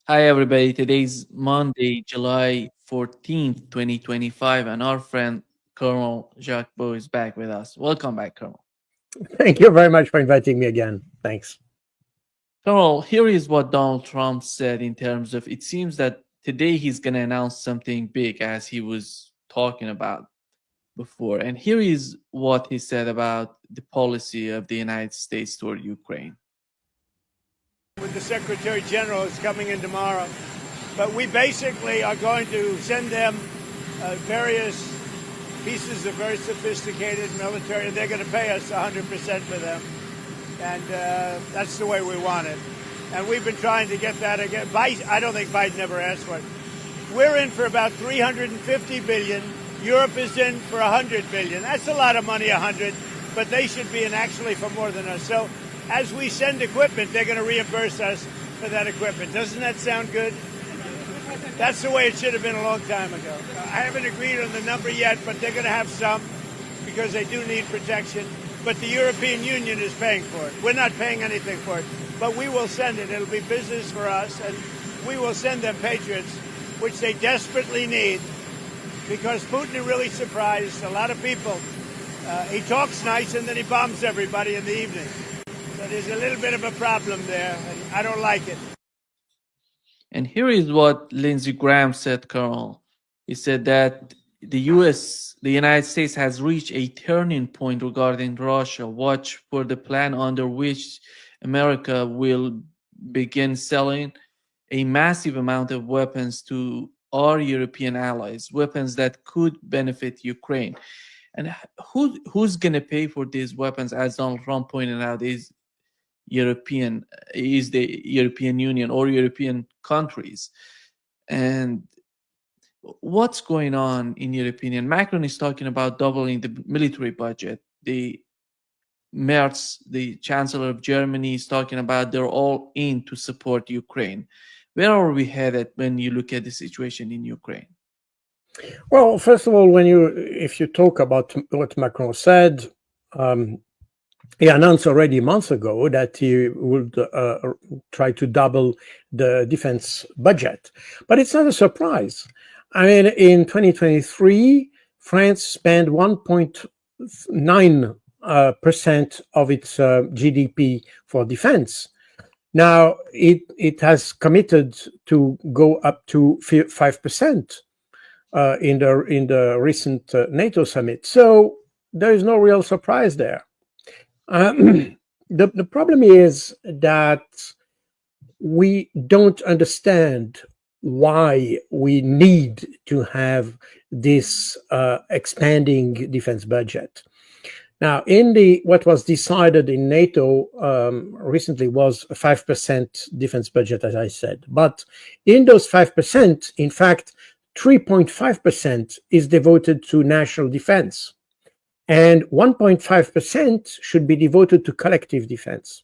Hi, everybody. Today's Monday, July 14th, 2025, and our friend Colonel Jacques Baud is back with us. Welcome back, Colonel. Thank you very much for inviting me again. Thanks. Colonel, here is what Donald Trump said in terms of it seems that today he's going to announce something big as he was talking about before. And here is what he said about the policy of the United States toward Ukraine. With the Secretary General is coming in tomorrow. But we basically are going to send them various pieces of very sophisticated military. They're going to pay us 100% for them. And that's the way we want it. And we've been trying to get that again. I don't think Biden ever asked for it. We're in for about 350 billion. Europe is in for 100 billion. That's a lot of money, 100, but they should be in actually for more than us. So as we send equipment, they're going to reimburse us for that equipment. Doesn't that sound good? That's the way it should have been a long time ago. I haven't agreed on the number yet, but they're going to have some because they do need protection. But the European Union is paying for it. We're not paying anything for it, but we will send it. It'll be business for us, and we will send them Patriots, which they desperately need, because Putin is really surprised. A lot of people, he talks nice and then he bombs everybody in the evening. So there's a little bit of a problem there, and I don't like it. And here is what Lindsey Graham said, Colonel. He said that the United States has reached a turning point regarding Russia. Watch for the plan under which America will begin selling a massive amount of weapons to our European allies, weapons that could benefit Ukraine. And who's going to pay for these weapons, as Donald Trump pointed out, is the European Union or European countries. And what's going on in European Union? Macron is talking about doubling the military budget. The Merz, the Chancellor of Germany, is talking about they're all in to support Ukraine. Where are we headed when you look at the situation in Ukraine? Well, first of all, if you talk about what Macron said, he announced already months ago that he would try to double the defense budget. But it's not a surprise. I mean, in 2023, France spent 1.9% of its GDP for defense. Now, it has committed to go up to 5% in the recent NATO summit. So there is no real surprise there. The problem is that we don't understand why we need to have this expanding defense budget. Now, what was decided in NATO recently was a 5% defense budget, as I said. But in those 5%, in fact, 3.5% is devoted to national defense. And 1.5% should be devoted to collective defense.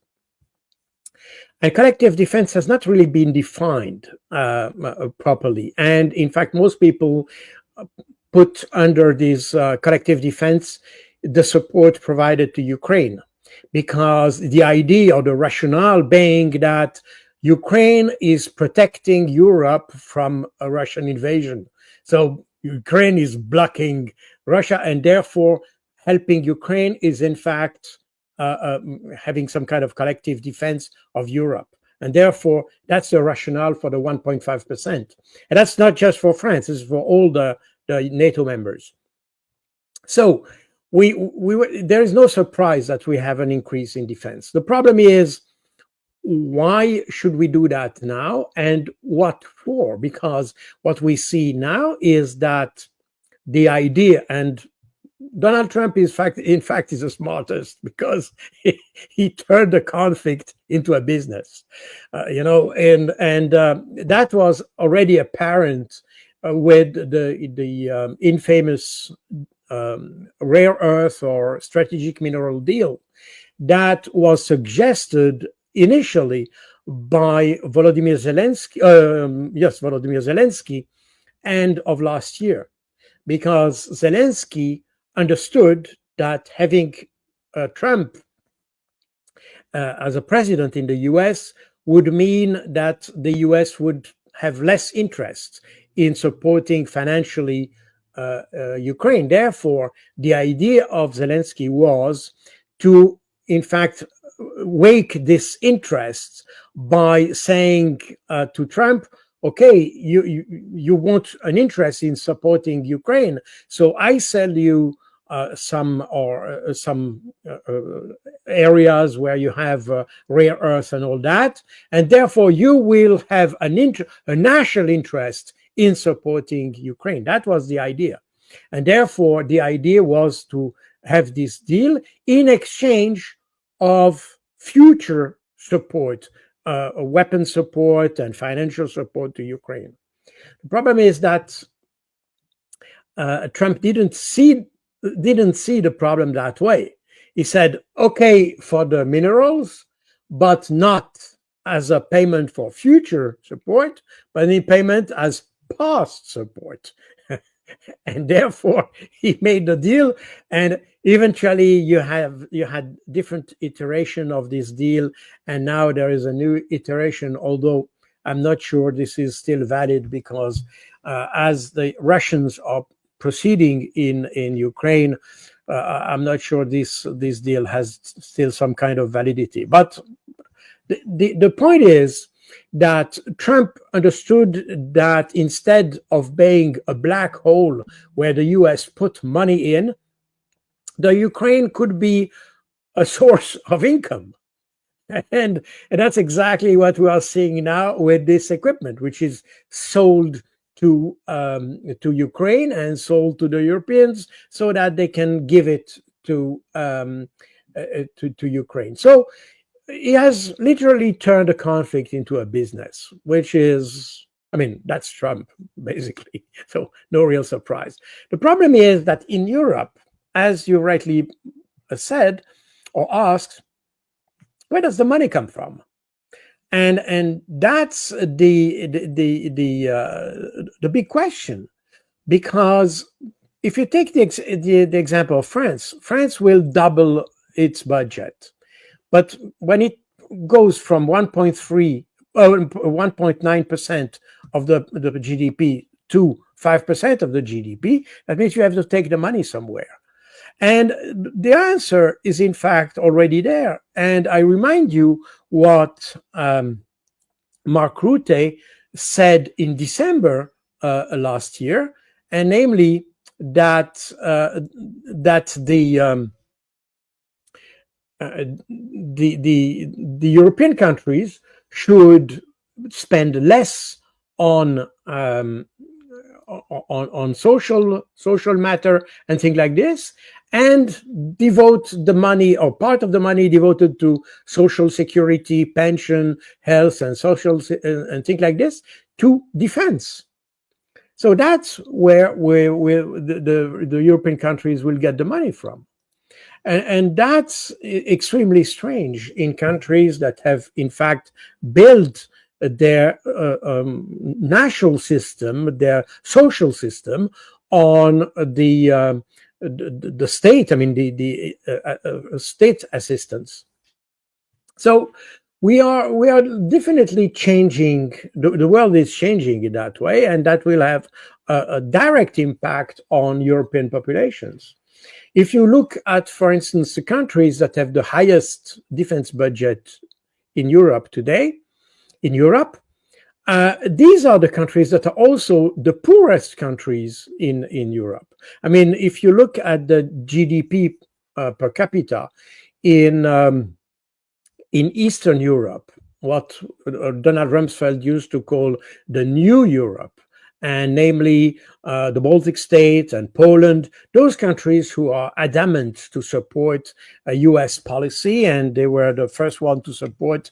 And collective defense has not really been defined properly. And in fact, most people put under this collective defense the support provided to Ukraine, because the idea or the rationale being that Ukraine is protecting Europe from a Russian invasion. So Ukraine is blocking Russia, and therefore helping Ukraine is in fact having some kind of collective defense of Europe. And therefore, that's the rationale for the 1.5%. And that's not just for France, it's for all the NATO members. So there is no surprise that we have an increase in defense. The problem is, why should we do that now, and what for? Because what we see now is that the idea, and Donald Trump in fact is the smartest, because he turned the conflict into a business, and that was already apparent with the infamous rare earth or strategic mineral deal that was suggested initially by Volodymyr Zelensky, end of last year, because Zelensky understood that having Trump as a president in the US would mean that the US would have less interest in supporting financially Ukraine. Therefore, the idea of Zelensky was to, in fact, wake this interest by saying to Trump, okay, you want an interest in supporting Ukraine, so I sell you some areas where you have rare earth and all that, and therefore you will have a national interest in supporting Ukraine. That was the idea, and therefore the idea was to have this deal in exchange of future support, weapon support and financial support to Ukraine. The problem is that Trump didn't see the problem that way. He said, okay, for the minerals, but not as a payment for future support, but in payment as past support. And therefore he made the deal, and eventually you had different iteration of this deal, and now there is a new iteration, although I'm not sure this is still valid, because as the Russians are proceeding in Ukraine, I'm not sure this deal has still some kind of validity. But the point is that Trump understood that instead of being a black hole where the US put money in, the Ukraine could be a source of income. And that's exactly what we are seeing now with this equipment, which is sold to Ukraine and sold to the Europeans so that they can give it to Ukraine. So he has literally turned a conflict into a business, which is, I mean, that's Trump, basically. So no real surprise. The problem is that in Europe, as you rightly said or asked, where does the money come from? And that's the big question, because if you take the example of France, France will double its budget. But when it goes from 1.9% of the GDP to 5% of the GDP, that means you have to take the money somewhere. And the answer is, in fact, already there. And I remind you what Mark Rutte said in December last year, and namely that the European countries should spend less on social matter and things like this, and devote the money, or part of the money devoted to social security, pension, health, and social and things like this, to defense. So that's where the European countries will get the money from. And that's extremely strange in countries that have, in fact, built their national system, their social system, on the state. I mean, the state assistance. So we are definitely changing. The world is changing in that way, and that will have a direct impact on European populations. If you look at, for instance, the countries that have the highest defense budget in Europe today, these are the countries that are also the poorest countries in Europe. I mean, if you look at the GDP per capita in Eastern Europe, what Donald Rumsfeld used to call the New Europe, and namely the Baltic states and Poland, those countries who are adamant to support a US policy, and they were the first one to support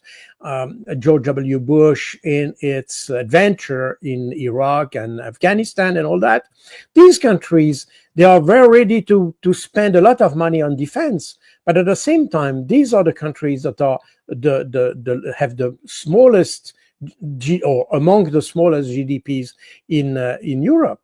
George W. Bush in its adventure in Iraq and Afghanistan and all that. These countries, they are very ready to spend a lot of money on defense, but at the same time, these are the countries that are have the smallest or among the smallest GDPs in Europe.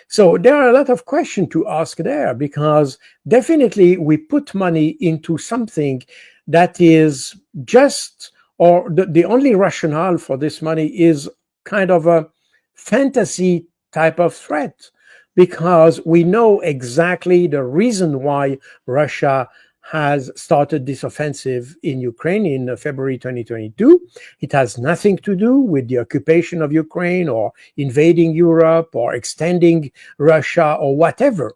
So there are a lot of questions to ask there, because definitely we put money into something that is just or the only rationale for this money is kind of a fantasy type of threat, because we know exactly the reason why Russia has started this offensive in Ukraine in February 2022. It has nothing to do with the occupation of Ukraine or invading Europe or extending Russia or whatever.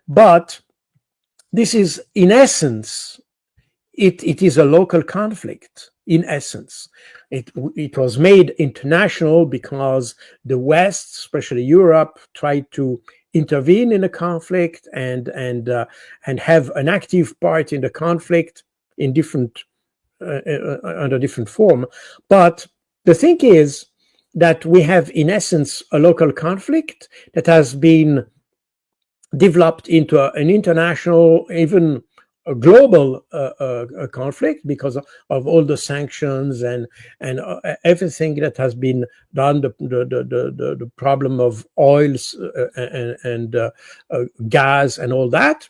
But this is, in essence, it is a local conflict. In essence, it was made international because the West, especially Europe, tried to intervene in the conflict and have an active part in the conflict in different under different form. But the thing is that we have, in essence, a local conflict that has been developed into an international, even a global conflict because of all the sanctions and everything that has been done. The problem of oils and gas and all that.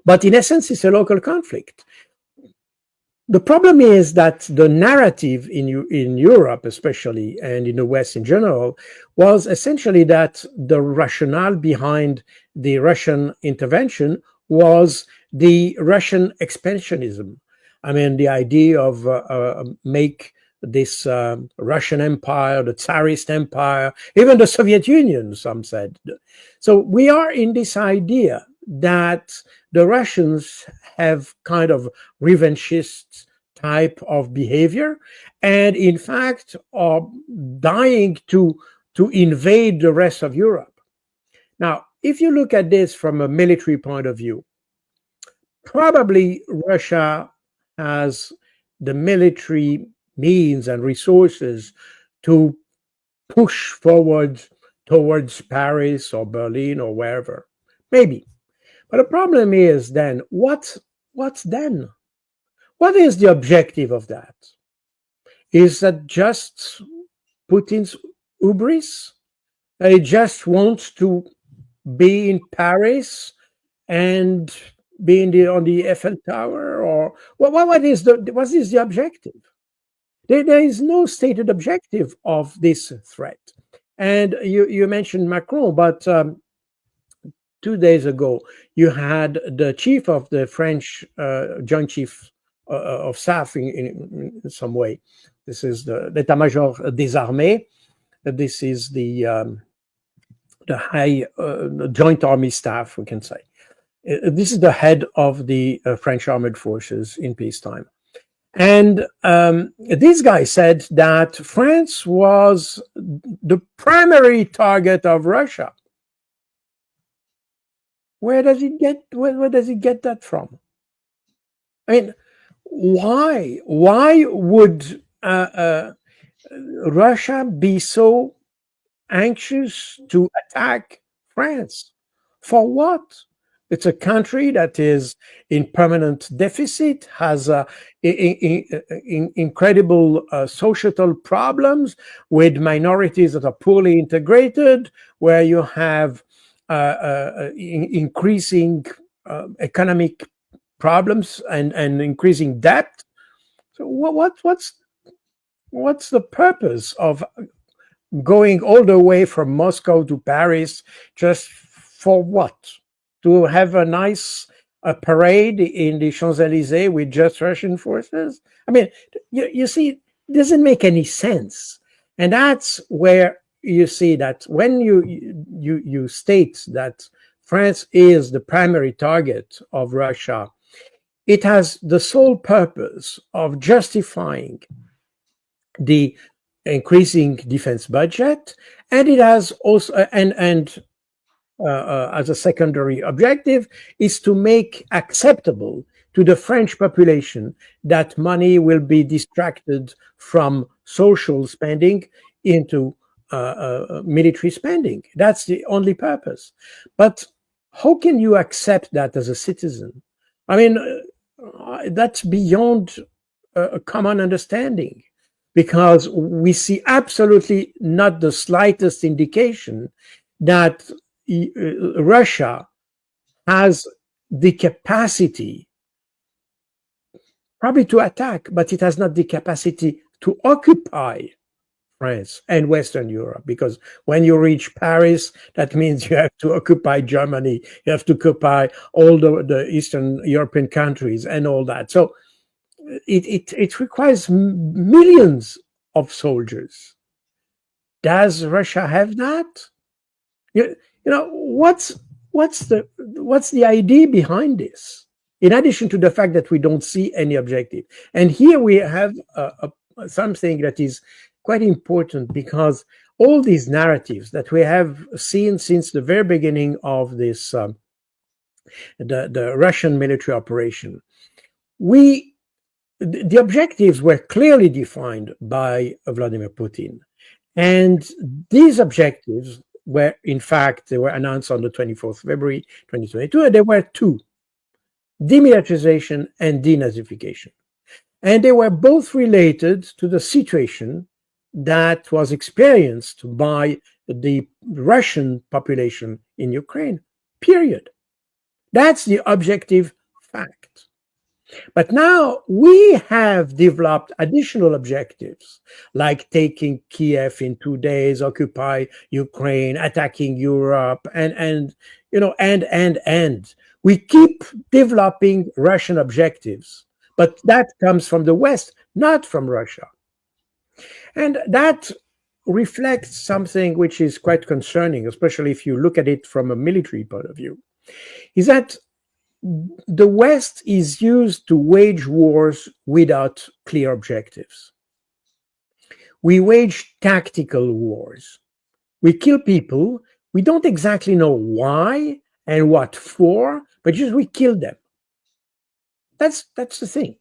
But in essence, it's a local conflict. The problem is that the narrative in Europe, especially, and in the West in general, was essentially that the rationale behind the Russian intervention was the Russian expansionism. I mean, the idea of make this Russian Empire, the Tsarist Empire, even the Soviet Union, some said. So we are in this idea that the Russians have kind of revanchist type of behavior, and in fact are dying to invade the rest of Europe. Now, if you look at this from a military point of view, probably Russia has the military means and resources to push forward towards Paris or Berlin or wherever. Maybe. But the problem is then, what's then? What is the objective of that? Is that just Putin's hubris? He just wants to be in Paris and be on the Eiffel Tower, or what is the objective? There is no stated objective of this threat. And you mentioned Macron, but 2 days ago you had the chief of the French Joint Chief of Staff in some way. This is the L'état-major des armées. This is the high Joint Army Staff, we can say. This is the head of the French armed forces in peacetime. And this guy said that France was the primary target of Russia. Where does he get that from? I mean, why would Russia be so anxious to attack France? For what? It's a country that is in permanent deficit, has incredible societal problems with minorities that are poorly integrated, where you have increasing economic problems and increasing debt. So what's the purpose of going all the way from Moscow to Paris just for what? To have a nice parade in the Champs-Élysées with just Russian forces? I mean, you see, it doesn't make any sense. And that's where you see that when you state that France is the primary target of Russia, it has the sole purpose of justifying the increasing defense budget, and it has also as a secondary objective is to make acceptable to the French population that money will be distracted from social spending into military spending. That's the only purpose. But how can you accept that as a citizen? I mean, that's beyond a common understanding, because we see absolutely not the slightest indication that Russia has the capacity probably to attack, but it has not the capacity to occupy France and Western Europe, because when you reach Paris, that means you have to occupy Germany, you have to occupy all the Eastern European countries and all that. So it requires millions of soldiers. Does Russia have that? You know what's the idea behind this? In addition to the fact that we don't see any objective, and here we have something that is quite important, because all these narratives that we have seen since the very beginning of this the Russian military operation, the objectives were clearly defined by Vladimir Putin, and these objectives were, in fact, they were announced on the 24th February 2022, and there were two: demilitarization and denazification. And they were both related to the situation that was experienced by the Russian population in Ukraine, period. That's the objective fact. But now we have developed additional objectives, like taking Kiev in 2 days, occupy Ukraine, attacking Europe, and we keep developing Russian objectives, but that comes from the West, not from Russia. And that reflects something which is quite concerning, especially if you look at it from a military point of view, is that the West is used to wage wars without clear objectives. We wage tactical wars. We kill people. We don't exactly know why and what for, but just we kill them. That's the thing.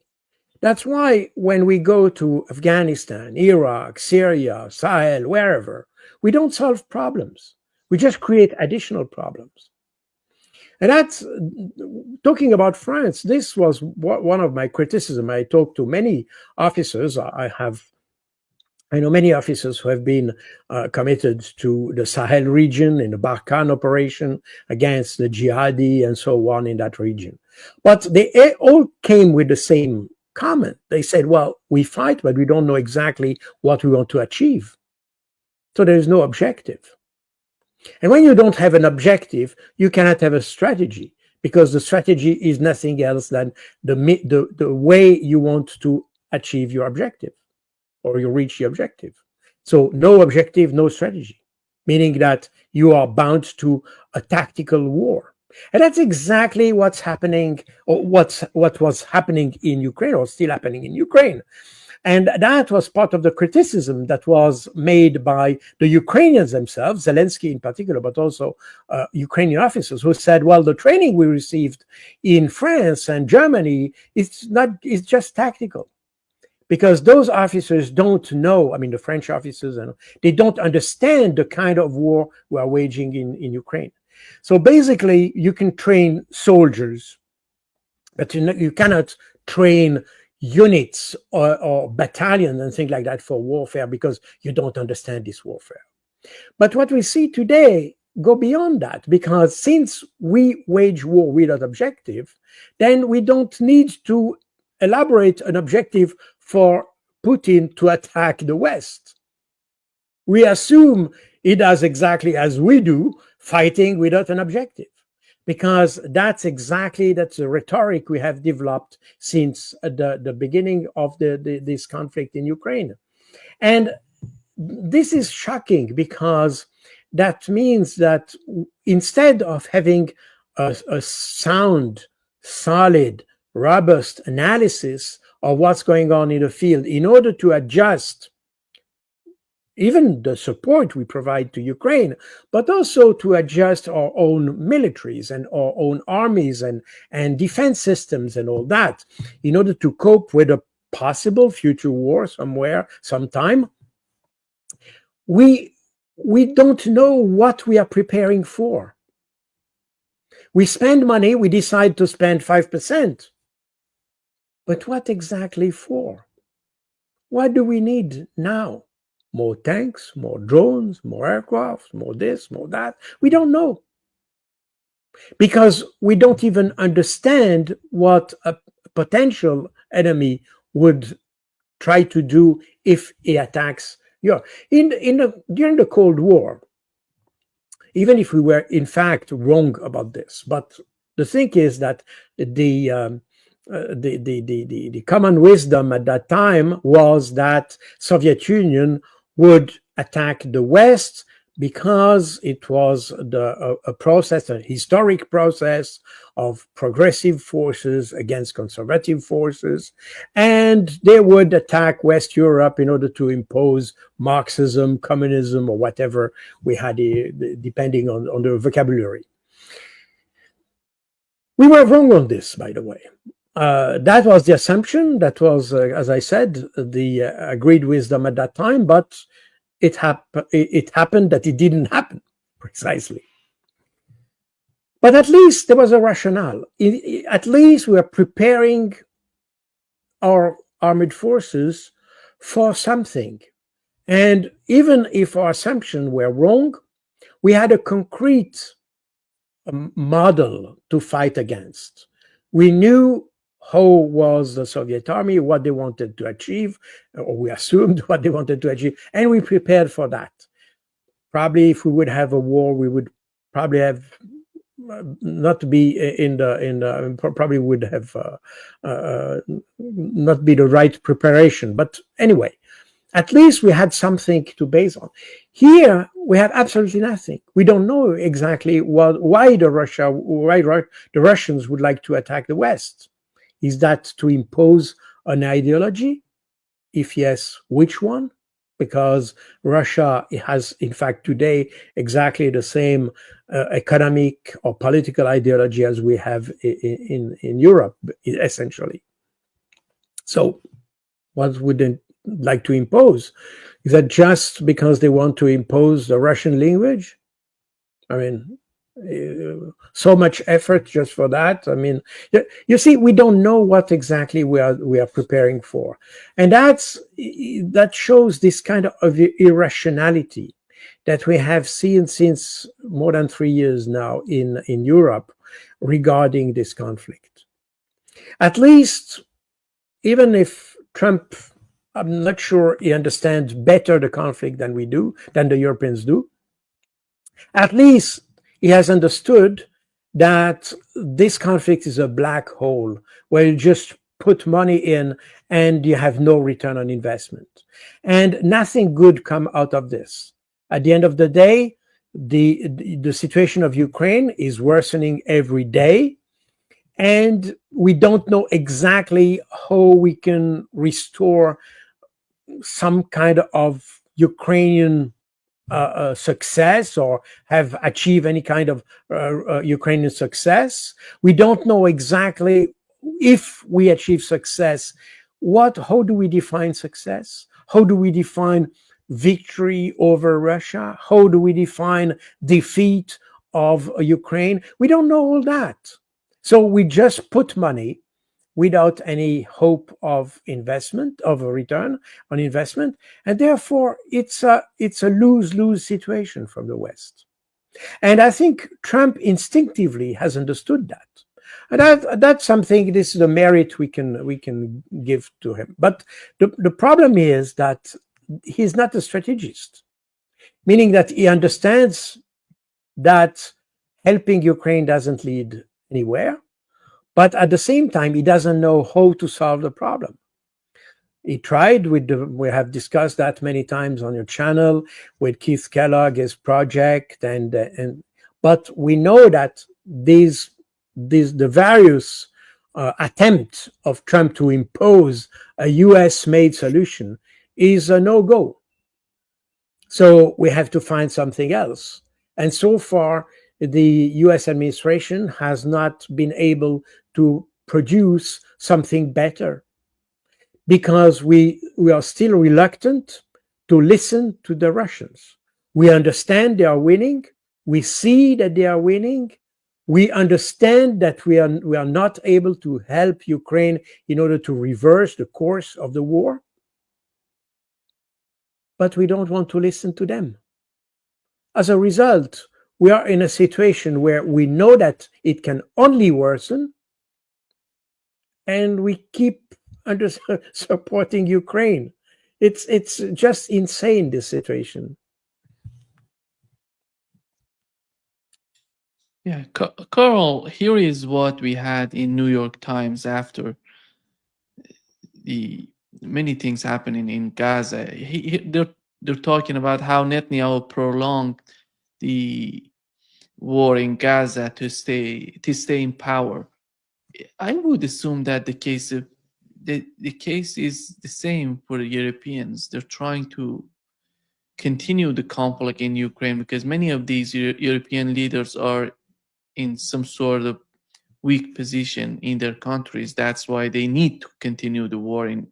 That's why when we go to Afghanistan, Iraq, Syria, Sahel, wherever, we don't solve problems. We just create additional problems. And that's, talking about France, this was one of my criticism. I talked to many officers. I know many officers who have been committed to the Sahel region in the Barkhane operation against the jihadi and so on in that region. But they all came with the same comment. They said, well, we fight, but we don't know exactly what we want to achieve. So there is no objective. And when you don't have an objective, you cannot have a strategy, because the strategy is nothing else than the way you want to achieve your objective, or you reach the objective. So no objective, no strategy, meaning that you are bound to a tactical war. And that's exactly what's happening, or what was happening in Ukraine, or still happening in Ukraine. And that was part of the criticism that was made by the Ukrainians themselves, Zelensky in particular, but also Ukrainian officers, who said, well, the training we received in France and Germany is just tactical. Because those officers don't know, I mean, the French officers, they don't understand the kind of war we are waging in Ukraine. So basically, you can train soldiers, but you cannot train units or battalions and things like that for warfare, because you don't understand this warfare. But what we see today go beyond that, because since we wage war without objective, then we don't need to elaborate an objective for Putin to attack the West. We assume he does exactly as we do, fighting without an objective, because that's the rhetoric we have developed since the beginning of this conflict in Ukraine. And this is shocking, because that means that instead of having a sound, solid, robust analysis of what's going on in the field in order to adjust even the support we provide to Ukraine, but also to adjust our own militaries and our own armies and defense systems and all that, in order to cope with a possible future war somewhere, sometime, we don't know what we are preparing for. We spend money, we decide to spend 5%. But what exactly for? What do we need now? More tanks, more drones, more aircraft, more this, more that. We don't know. Because we don't even understand what a potential enemy would try to do if he attacks Europe. During the Cold War, even if we were in fact wrong about this, but the thing is that the common wisdom at that time was that Soviet Union would attack the West because it was a process, a historic process of progressive forces against conservative forces, and they would attack West Europe in order to impose Marxism, communism, or whatever we had, depending on the vocabulary. We were wrong on this, by the way. That was the assumption. That was, as I said, the agreed wisdom at that time, but it happened that it didn't happen precisely. But at least there was a rationale. At least we were preparing our armed forces for something. And even if our assumptions were wrong, we had a concrete model to fight against. We knew how was the Soviet army, what they wanted to achieve, or we assumed what they wanted to achieve, and we prepared for that. Probably if we would have a war, we would probably have not be probably would have not be the right preparation. But anyway, at least we had something to base on. Here we have absolutely nothing. We don't know exactly why the Russians would like to attack the West. Is that to impose an ideology? If yes, which one? Because Russia has, in fact, today exactly the same economic or political ideology as we have in Europe, essentially. So what would they like to impose? Is that just because they want to impose the Russian language? I mean, so much effort just for that. I mean, you see, we don't know what exactly we are preparing for, and that shows this kind of irrationality that we have seen since more than 3 years now in Europe regarding this conflict. At least, even if Trump, I'm not sure he understands better the conflict than we do, than the Europeans do, at least he has understood that this conflict is a black hole where you just put money in and you have no return on investment. And nothing good come out of this. At the end of the day, the situation of Ukraine is worsening every day. And we don't know exactly how we can restore some kind of Ukrainian success or have achieved any kind of Ukrainian success. We don't know exactly if we achieve success. How do we define success? How do we define victory over Russia? How do we define defeat of Ukraine? We don't know all that. So we just put money without any hope of investment, of a return on investment. And therefore, it's a lose-lose situation from the West. And I think Trump instinctively has understood that. And that's something, this is a merit we can give to him. But the problem is that he's not a strategist, meaning that he understands that helping Ukraine doesn't lead anywhere. But at the same time, he doesn't know how to solve the problem. He tried we have discussed that many times on your channel with Keith Kellogg, his project, but we know that the various attempts of Trump to impose a US-made solution is a no-go. So we have to find something else. And so far, the US administration has not been able to produce something better because we are still reluctant to listen to the Russians. We understand they are winning. We see that they are winning. We understand that we are not able to help Ukraine in order to reverse the course of the war. But we don't want to listen to them. As a result, we are in a situation where we know that it can only worsen, and we keep under supporting Ukraine. It's just insane, this situation. Yeah, Carl, here is what we had in New York Times after the many things happening in Gaza. They're talking about how Netanyahu prolonged the war in Gaza to stay in power. I would assume that the case is the same for the Europeans. They're trying to continue the conflict in Ukraine because many of these European leaders are in some sort of weak position in their countries. That's why they need to continue the war in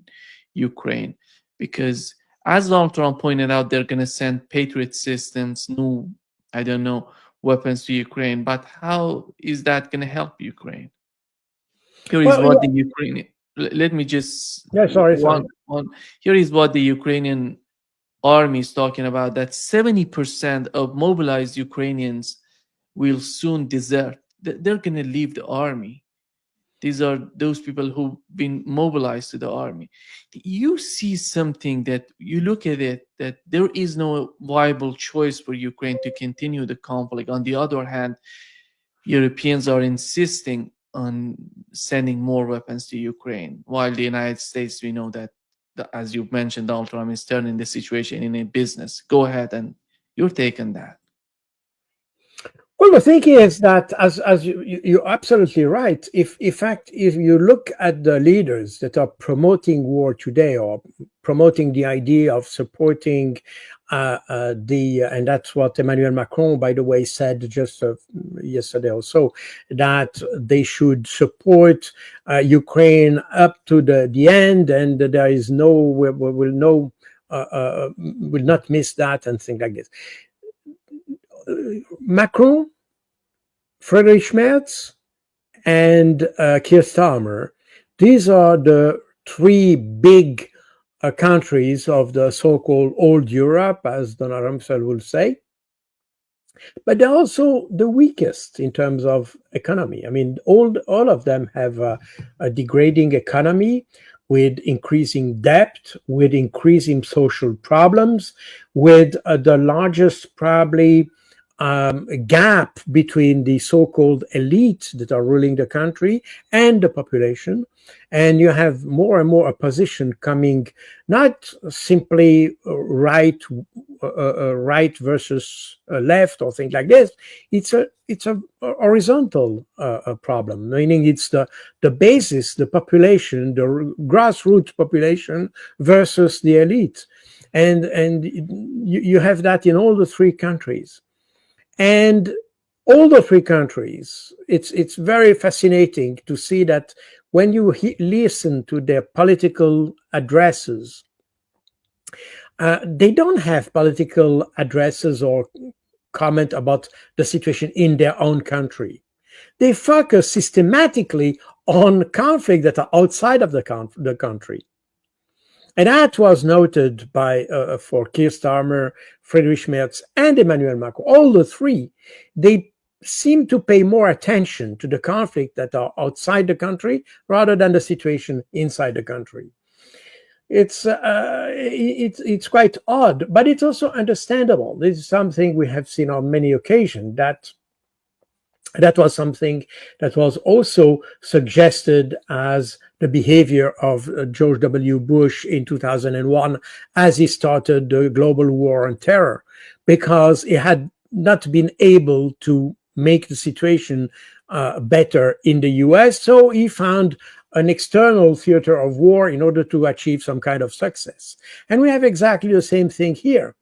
Ukraine. Because as Donald Trump pointed out, they're going to send Patriot systems, new, I don't know, weapons to Ukraine. But how is that going to help Ukraine? Here is Well, what yeah, the Ukrainian. Let me just yeah, sorry. one. Here is what the Ukrainian army is talking about. That 70% of mobilized Ukrainians will soon desert. They're going to leave the army. These are those people who've been mobilized to the army. You see something that you look at it that there is no viable choice for Ukraine to continue the conflict. On the other hand, Europeans are insisting on sending more weapons to Ukraine, while the United States, we know that, as you mentioned, Donald Trump is turning the situation in a business. Go ahead and your take on that. Well, the thing is that, as you're absolutely right. If in fact, if you look at the leaders that are promoting war today, or promoting the idea of supporting and that's what Emmanuel Macron, by the way, said just yesterday or so, that they should support Ukraine up to the end, and there is no will not miss that, and things like this. Macron, Friedrich Merz, and Keir Starmer. These are the three big countries of the so-called old Europe, as Donald Rumsfeld will say. But they're also the weakest in terms of economy. I mean, all of them have a degrading economy, with increasing debt, with increasing social problems, with the largest probably gap between the so-called elite that are ruling the country and the population. And you have more and more opposition coming, not simply right versus left or things like this. It's a horizontal problem, meaning it's the basis, the population, the grassroots population versus the elite, and you have that in all the three countries. And all the three countries, it's very fascinating to see that when you listen to their political addresses, they don't have political addresses or comment about the situation in their own country. They focus systematically on conflict that are outside of the country. And that was noted by for Keir Starmer, Friedrich Merz, and Emmanuel Macron. All the three, they seem to pay more attention to the conflict that are outside the country rather than the situation inside the country. It's quite odd, but it's also understandable. This is something we have seen on many occasions. That was something that was also suggested as the behavior of George W. Bush in 2001 as he started the global war on terror, because he had not been able to make the situation better in the US. So he found an external theater of war in order to achieve some kind of success. And we have exactly the same thing here,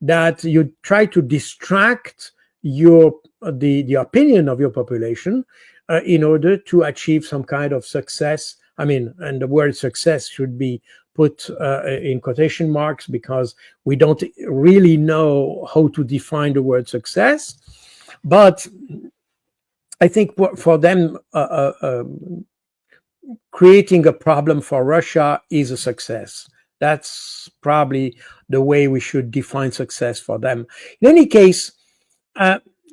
that you try to distract the opinion of your population in order to achieve some kind of success. I mean, and the word success should be put in quotation marks, because we don't really know how to define the word success. But I think for them, creating a problem for Russia is a success. That's probably the way we should define success for them. In any case,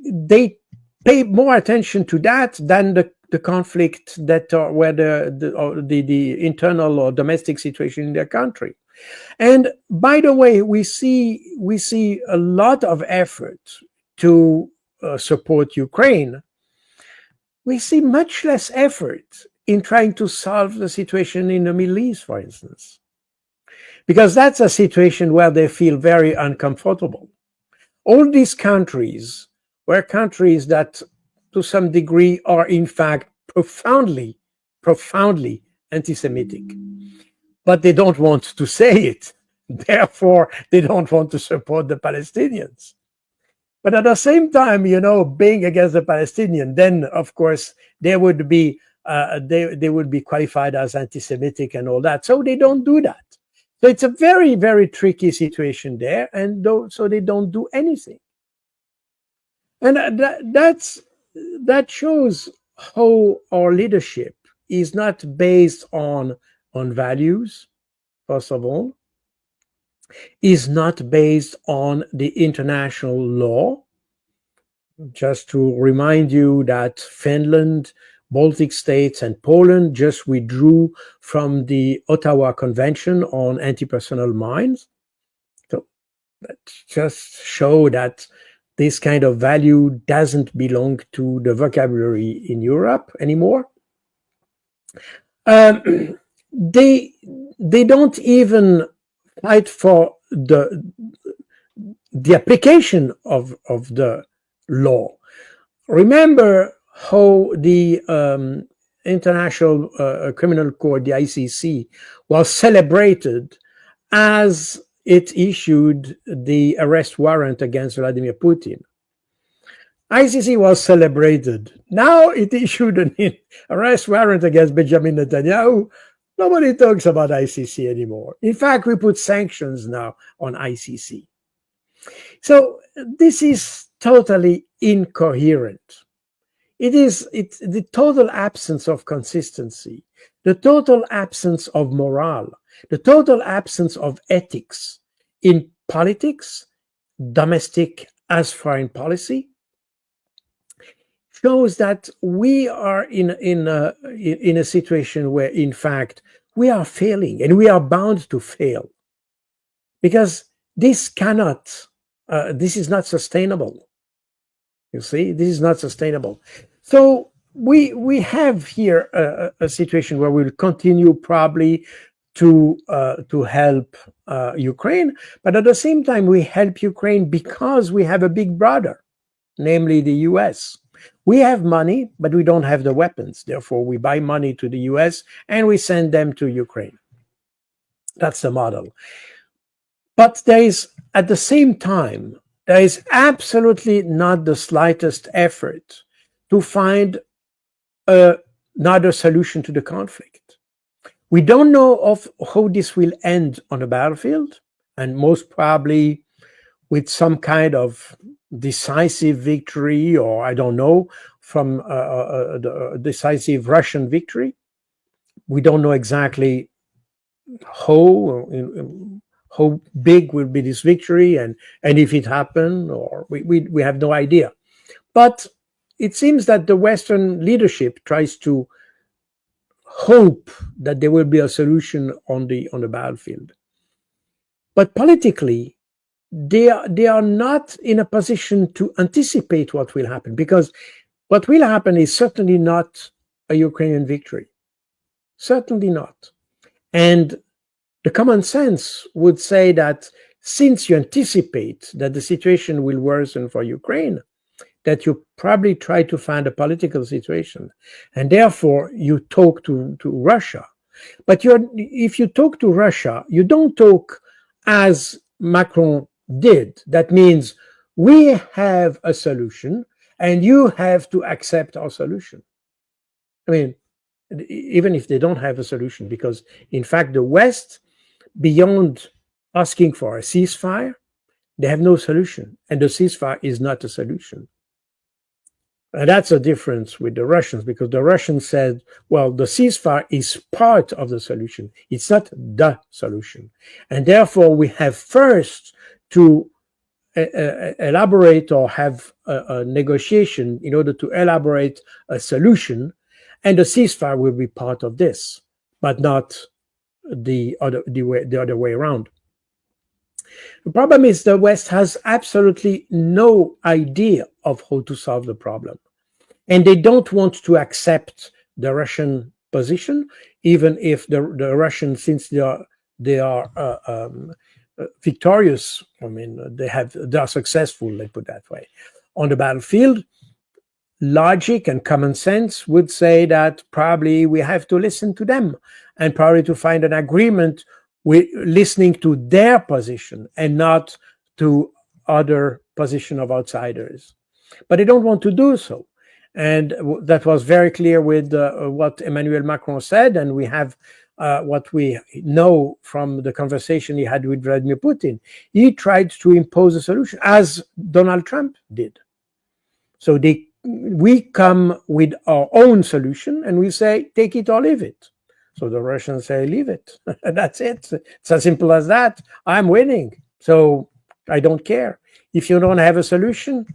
they pay more attention to that than the conflict that where the internal or domestic situation in their country. And by the way, we see a lot of effort to support Ukraine. We see much less effort in trying to solve the situation in the Middle East, for instance, because that's a situation where they feel very uncomfortable. All these countries were countries that, to some degree, are in fact profoundly, profoundly anti-Semitic. But they don't want to say it. Therefore, they don't want to support the Palestinians. But at the same time, being against the Palestinian, then of course they would be qualified as anti-Semitic and all that. So they don't do that. So it's a very, very tricky situation there, and so they don't do anything. And that shows how our leadership is not based on values, first of all, is not based on the international law. Just to remind you that Finland, Baltic states, and Poland just withdrew from the Ottawa Convention on anti-personnel mines. So that just show that this kind of value doesn't belong to the vocabulary in Europe anymore. They don't even fight for the application of the law. Remember how the International Criminal Court, the ICC, was celebrated as it issued the arrest warrant against Vladimir Putin. ICC was celebrated. Now it issued an arrest warrant against Benjamin Netanyahu. Nobody talks about ICC anymore. In fact, we put sanctions now on ICC. So this is totally incoherent. It's the total absence of consistency, the total absence of morale, the total absence of ethics in politics, domestic as foreign policy, shows that we are in a situation where, in fact, we are failing, and we are bound to fail, because this is not sustainable. You see, this is not sustainable. So we have here a situation where we'll continue probably to help Ukraine, but at the same time we help Ukraine because we have a big brother, namely the US. We have money, but we don't have the weapons. Therefore, we buy money to the US and we send them to Ukraine. That's the model. But there is, at the same time, there is absolutely not the slightest effort to find another solution to the conflict. We don't know of how this will end on the battlefield, and most probably with some kind of decisive victory, or I don't know, from a decisive Russian victory. We don't know exactly how big will be this victory, and if it happened, or we have no idea. But it seems that the Western leadership tries to hope that there will be a solution on the battlefield. But politically, they are not in a position to anticipate what will happen, because what will happen is certainly not a Ukrainian victory. Certainly not. And the common sense would say that since you anticipate that the situation will worsen for Ukraine, that you probably try to find a political situation, and therefore you talk to Russia. But if you talk to Russia, you don't talk as Macron did. That means we have a solution and you have to accept our solution. I mean, even if they don't have a solution, because in fact the West, beyond asking for a ceasefire, they have no solution, and the ceasefire is not a solution. And that's a difference with the Russians, because the Russians said, well, the ceasefire is part of the solution. It's not the solution. And therefore, we have first to elaborate or have a negotiation in order to elaborate a solution. And the ceasefire will be part of this, but not the other way around. The problem is the West has absolutely no idea of how to solve the problem. And they don't want to accept the Russian position, even if the Russians, since they are victorious, I mean, they are successful, let's put it that way, on the battlefield. Logic and common sense would say that probably we have to listen to them and probably to find an agreement with listening to their position and not to other position of outsiders. But they don't want to do so. And that was very clear with what Emmanuel Macron said. And we have what we know from the conversation he had with Vladimir Putin. He tried to impose a solution, as Donald Trump did. So we come with our own solution and we say, take it or leave it. So the Russians say, leave it. That's it. It's as simple as that. I'm winning. So I don't care. If you don't have a solution,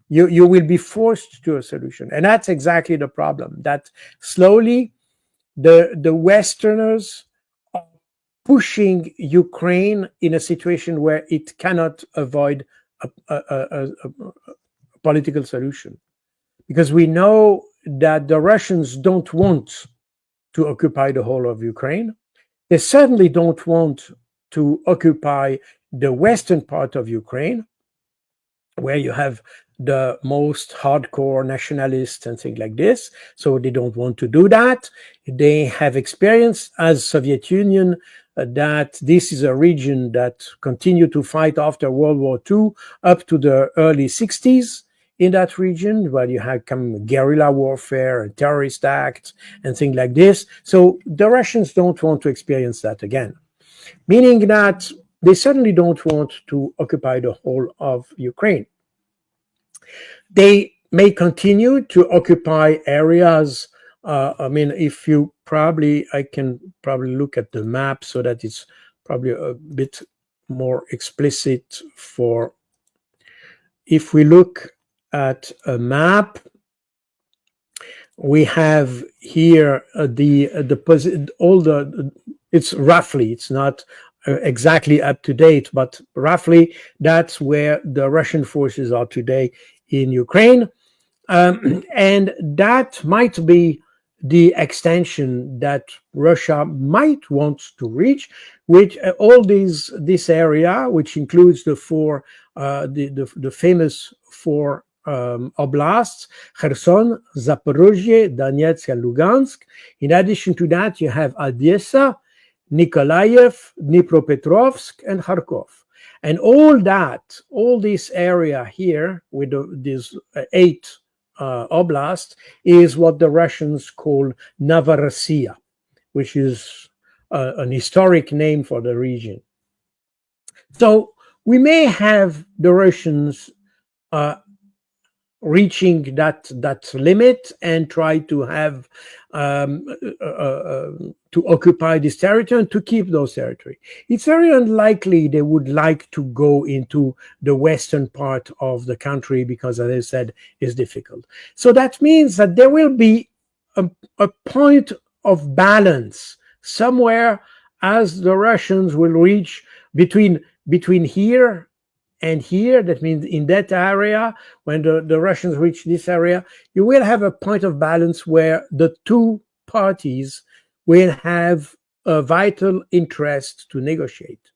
you will be forced to a solution. And that's exactly the problem, that slowly the Westerners are pushing Ukraine in a situation where it cannot avoid a political solution. Because we know that the Russians don't want to occupy the whole of Ukraine. They certainly don't want to occupy the western part of Ukraine, where you have the most hardcore nationalists and things like this. So they don't want to do that. They have experienced as Soviet Union that this is a region that continued to fight after World War II up to the early 60s. In that region, where you had guerrilla warfare and terrorist acts and things like this. So the Russians don't want to experience that again, meaning that they certainly don't want to occupy the whole of Ukraine. They may continue to occupy areas. I mean, if you I can probably look at the map so that it's probably a bit more explicit for, if we look at a map, we have here it's roughly, it's not exactly up to date, but roughly that's where the Russian forces are today in Ukraine. And that might be the extension that Russia might want to reach, which all this area, which includes the four, the famous four oblasts: Kherson, Zaporozhye, Donetsk, and Lugansk. In addition to that, you have Odessa, Nikolaev, Dnipropetrovsk, and Kharkov. And all this area here with these 8 oblasts is what the Russians call Novorossiya, which is an historic name for the region. So we may have the Russians reaching that limit and try to have to occupy this territory and to keep those territory. It's very unlikely they would like to go into the western part of the country because, as I said, it's difficult. So that means that there will be a point of balance somewhere as the Russians will reach between here and here. That means in that area, when the Russians reach this area, you will have a point of balance where the two parties will have a vital interest to negotiate.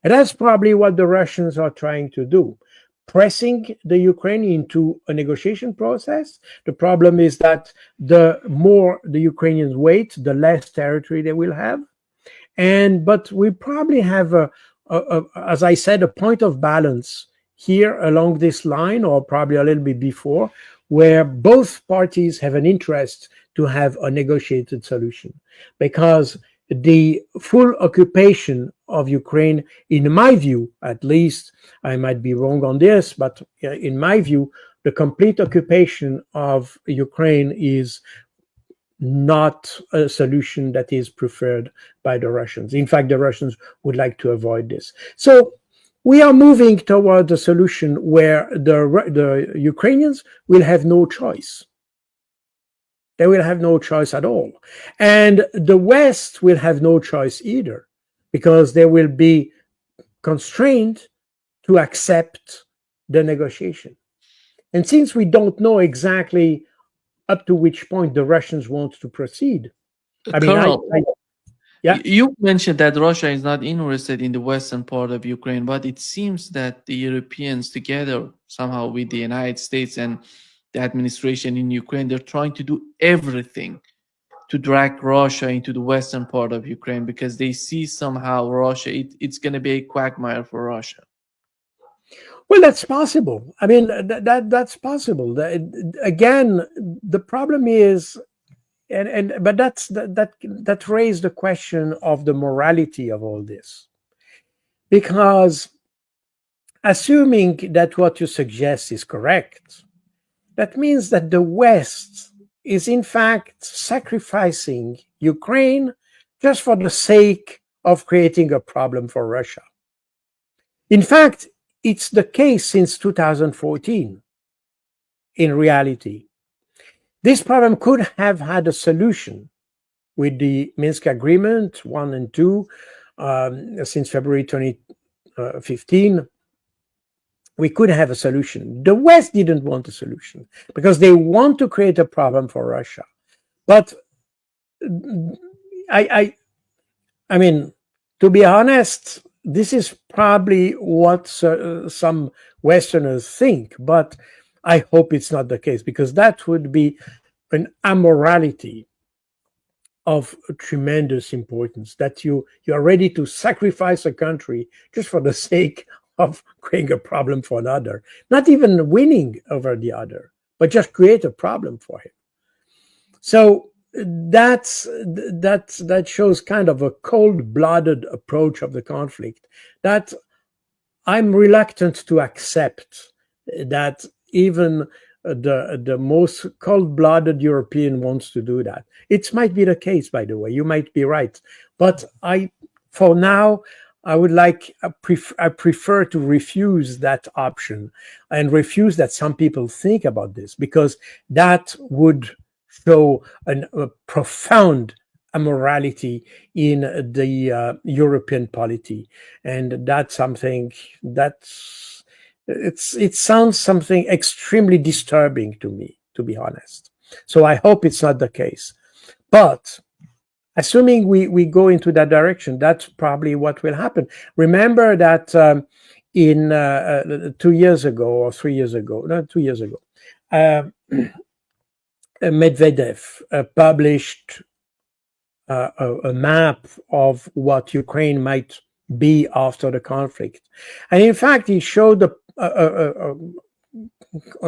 And that's probably what the Russians are trying to do, pressing the Ukraine into a negotiation process. The problem is that the more the Ukrainians wait, the less territory they will have. But we probably have as I said, a point of balance here along this line, or probably a little bit before, where both parties have an interest to have a negotiated solution. Because the full occupation of Ukraine, in my view, at least, I might be wrong on this, but in my view, the complete occupation of Ukraine is not a solution that is preferred by the Russians. In fact, the Russians would like to avoid this. So we are moving toward a solution where the Ukrainians will have no choice. They will have no choice at all. And the West will have no choice either, because they will be constrained to accept the negotiation. And since we don't know exactly up to which point the Russians want to proceed, I mean, Colonel, yeah. you mentioned that Russia is not interested in the western part of Ukraine, but it seems that the Europeans, together somehow with the United States and the administration in Ukraine, they're trying to do everything to drag Russia into the western part of Ukraine because they see somehow Russia, it's going to be a quagmire for Russia. Well, that's possible. I mean, that's possible. Again, the problem is, but that raised the question of the morality of all this, because assuming that what you suggest is correct, that means that the West is in fact sacrificing Ukraine just for the sake of creating a problem for Russia. In fact, it's the case since 2014, in reality. This problem could have had a solution with the Minsk Agreement 1 and 2 since February 2015. We could have a solution. The West didn't want a solution because they want to create a problem for Russia. But I mean, to be honest, this is probably what some Westerners think, but I hope it's not the case, because that would be an immorality of tremendous importance, that you are ready to sacrifice a country just for the sake of creating a problem for another, not even winning over the other, but just create a problem for him. So that shows kind of a cold-blooded approach of the conflict that I'm reluctant to accept, that even the most cold-blooded European wants to do that. It might be the case, by the way. You might be right, but for now, I prefer to refuse that option and refuse that some people think about this, because that would show a profound immorality in the European polity, and that's something it sounds something extremely disturbing to me, to be honest. So I hope it's not the case, but assuming we go into that direction, that's probably what will happen. Remember that in 2 years ago or 3 years ago, no, 2 years ago, Medvedev published a map of what Ukraine might be after the conflict. And in fact, he showed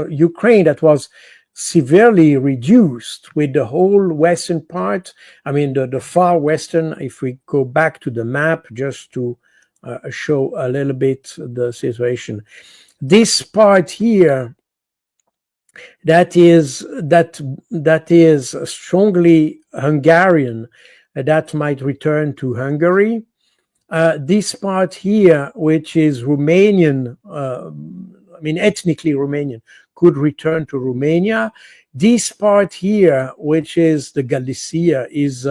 Ukraine that was severely reduced, with the whole western part. I mean, the far western, if we go back to the map just to show a little bit the situation. This part here, that is strongly Hungarian, that might return to Hungary. This part here, which is Romanian, I mean ethnically Romanian, could return to Romania. This part here, which is the Galicia, is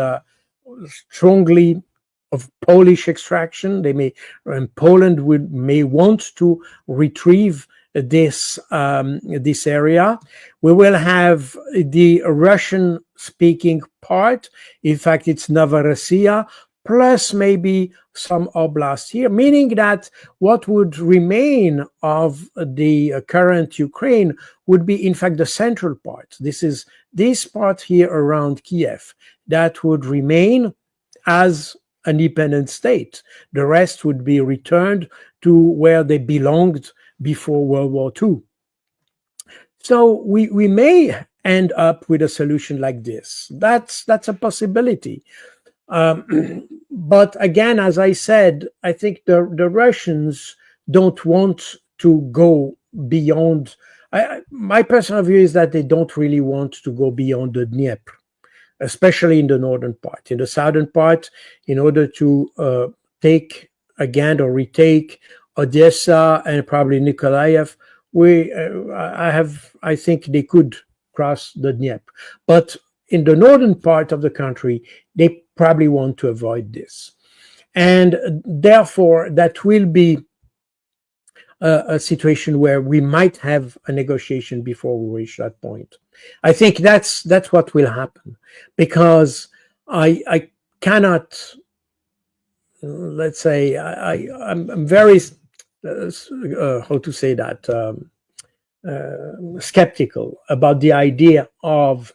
strongly of Polish extraction. They may, and Poland may want to retrieve this area. We will have the Russian-speaking part. In fact, it's Novorossiya, plus maybe some oblasts here, meaning that what would remain of the current Ukraine would be, in fact, the central part. This is this part here around Kiev that would remain as an independent state. The rest would be returned to where they belonged before World War II. So we may end up with a solution like this. That's a possibility. But again, as I said, I think the Russians don't want to go beyond. My personal view is that they don't really want to go beyond the Dnieper, especially in the northern part. In the southern part, in order to take again or retake Odessa and probably Nikolaev, I think they could cross the Dnieper. But in the northern part of the country, they probably want to avoid this. And therefore, that will be a situation where we might have a negotiation before we reach that point. I think that's what will happen, because I cannot, let's say, I'm very how to say that, skeptical about the idea of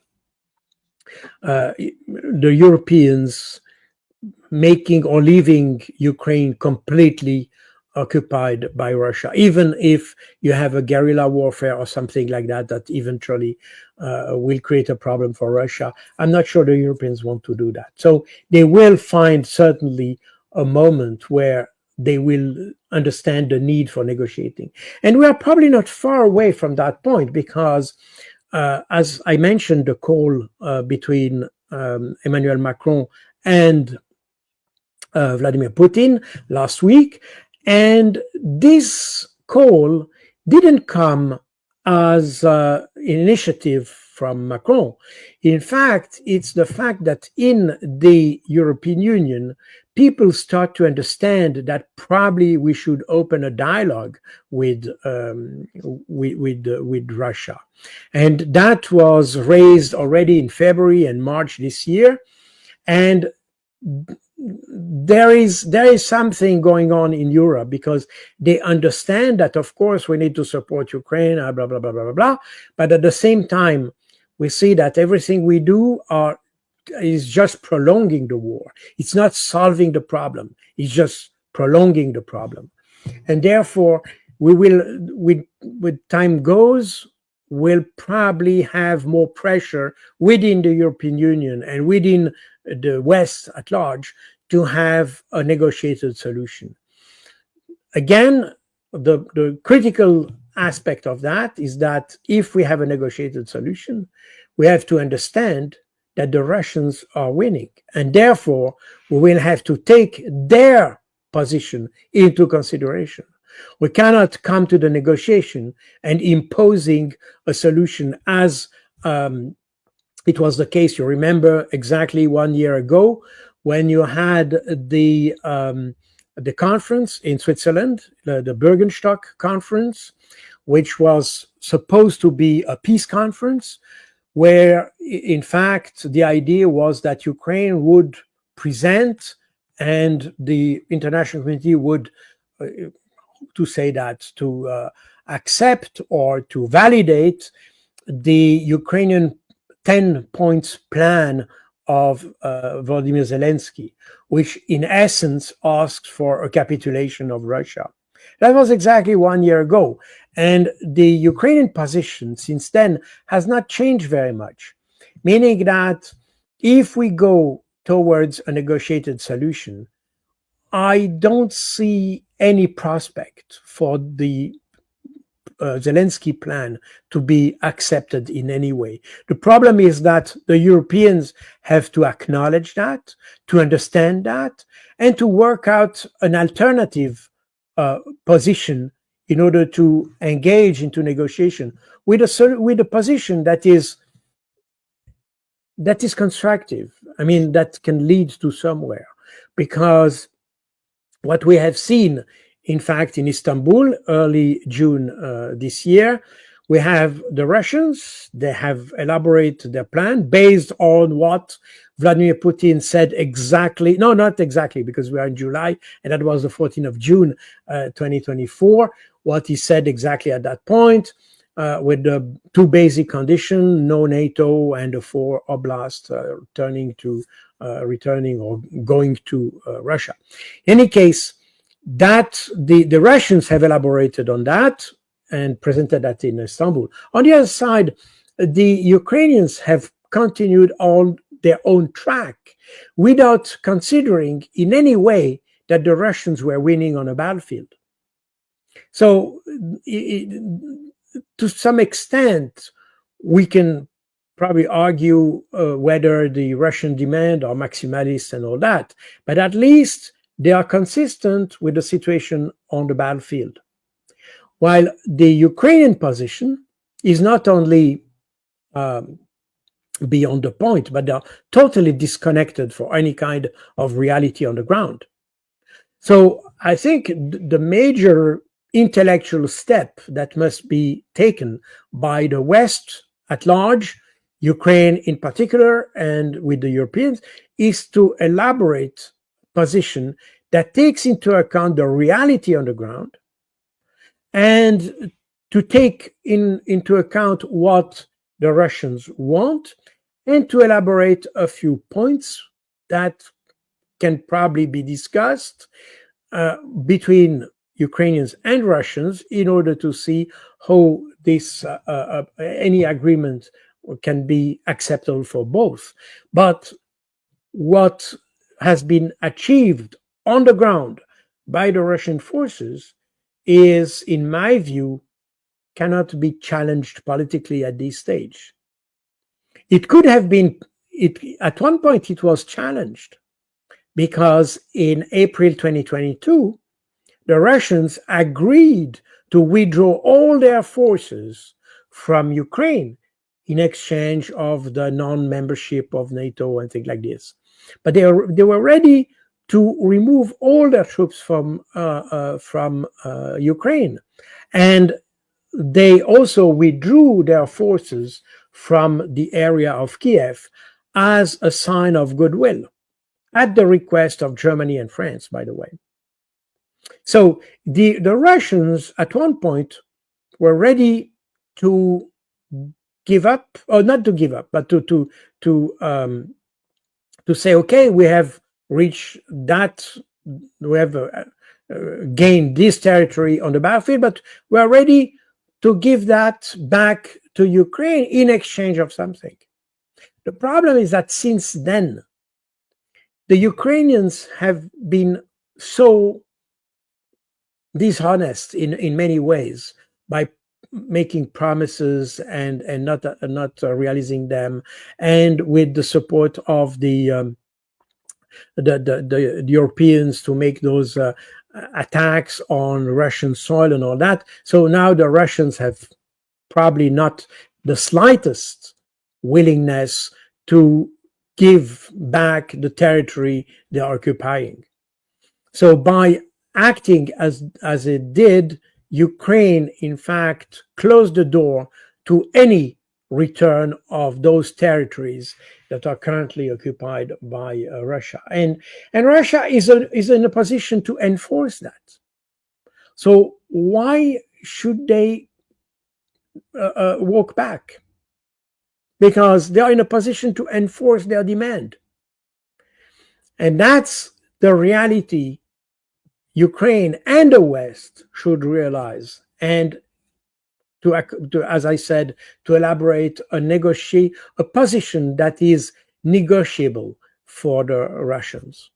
the Europeans making or leaving Ukraine completely occupied by Russia, even if you have a guerrilla warfare or something like that, that eventually will create a problem for Russia. I'm not sure the Europeans want to do that. So they will find certainly a moment where they will understand the need for negotiating. And we are probably not far away from that point, because as I mentioned, the call between Emmanuel Macron and Vladimir Putin last week. And this call didn't come as an initiative from Macron. In fact, it's the fact that in the European Union, people start to understand that probably we should open a dialogue with Russia. And that was raised already in February and March this year. And there is something going on in Europe, because they understand that, of course, we need to support Ukraine, blah, blah, blah, blah, blah, blah. But at the same time, we see that everything we do is just prolonging the war. It's not solving the problem. It's just prolonging the problem. And therefore, we will, with time goes, we'll probably have more pressure within the European Union and within the West at large to have a negotiated solution. Again, the critical aspect of that is that if we have a negotiated solution, we have to understand that the Russians are winning, and therefore we will have to take their position into consideration. We cannot come to the negotiation and imposing a solution as it was the case, you remember, exactly 1 year ago, when you had the conference in Switzerland, the Bürgenstock conference, which was supposed to be a peace conference, where in fact the idea was that Ukraine would present and the international community would, to accept or to validate the Ukrainian 10 points plan of Volodymyr Zelensky, which in essence asks for a capitulation of Russia. That was exactly 1 year ago. And the Ukrainian position since then has not changed very much, meaning that if we go towards a negotiated solution, I don't see any prospect for the Zelensky plan to be accepted in any way. The problem is that the Europeans have to acknowledge that, to understand that, and to work out an alternative position in order to engage into negotiation with a position that is constructive. I mean, that can lead to somewhere, because what we have seen, in fact, in Istanbul, early June this year, we have the Russians. They have elaborated their plan based on what Vladimir Putin said exactly. No, not exactly, because we are in July, and that was the 14th of June, 2024. What he said exactly at that point, with the two basic conditions, no NATO and the 4 oblasts returning or going to Russia. In any case, that the Russians have elaborated on that and presented that in Istanbul. On the other side, the Ukrainians have continued on their own track without considering in any way that the Russians were winning on a battlefield. So to some extent, we can probably argue whether the Russian demand are maximalist and all that, but at least they are consistent with the situation on the battlefield. While the Ukrainian position is not only beyond the point, but they're totally disconnected for any kind of reality on the ground. So I think the major intellectual step that must be taken by the West at large, Ukraine in particular, and with the Europeans, is to elaborate a position that takes into account the reality on the ground and to take into account what the Russians want, and to elaborate a few points that can probably be discussed between Ukrainians and Russians in order to see how this any agreement can be acceptable for both. But what has been achieved on the ground by the Russian forces is, in my view, cannot be challenged politically at this stage. It could have been, at one point it was challenged, because in April 2022, the Russians agreed to withdraw all their forces from Ukraine in exchange of the non-membership of NATO and things like this. But they were ready to remove all their troops from Ukraine, and they also withdrew their forces from the area of Kiev as a sign of goodwill, at the request of Germany and France, by the way. So the Russians at one point were ready to give up, or not to give up, but to say, okay, we have reached that, we have gained this territory on the battlefield, but we are ready to give that back to Ukraine in exchange of something. The problem is that since then, the Ukrainians have been so dishonest in many ways by making promises and not realizing them, and with the support of the Europeans to make those attacks on Russian soil and all that. So now the Russians have probably not the slightest willingness to give back the territory they are occupying. So by acting as it did, Ukraine, in fact, closed the door to any return of those territories that are currently occupied by Russia. And Russia is in a position to enforce that. So why should they walk back? Because they are in a position to enforce their demand. And that's the reality Ukraine and the West should realize, and to as I said, to elaborate a position that is negotiable for the Russians.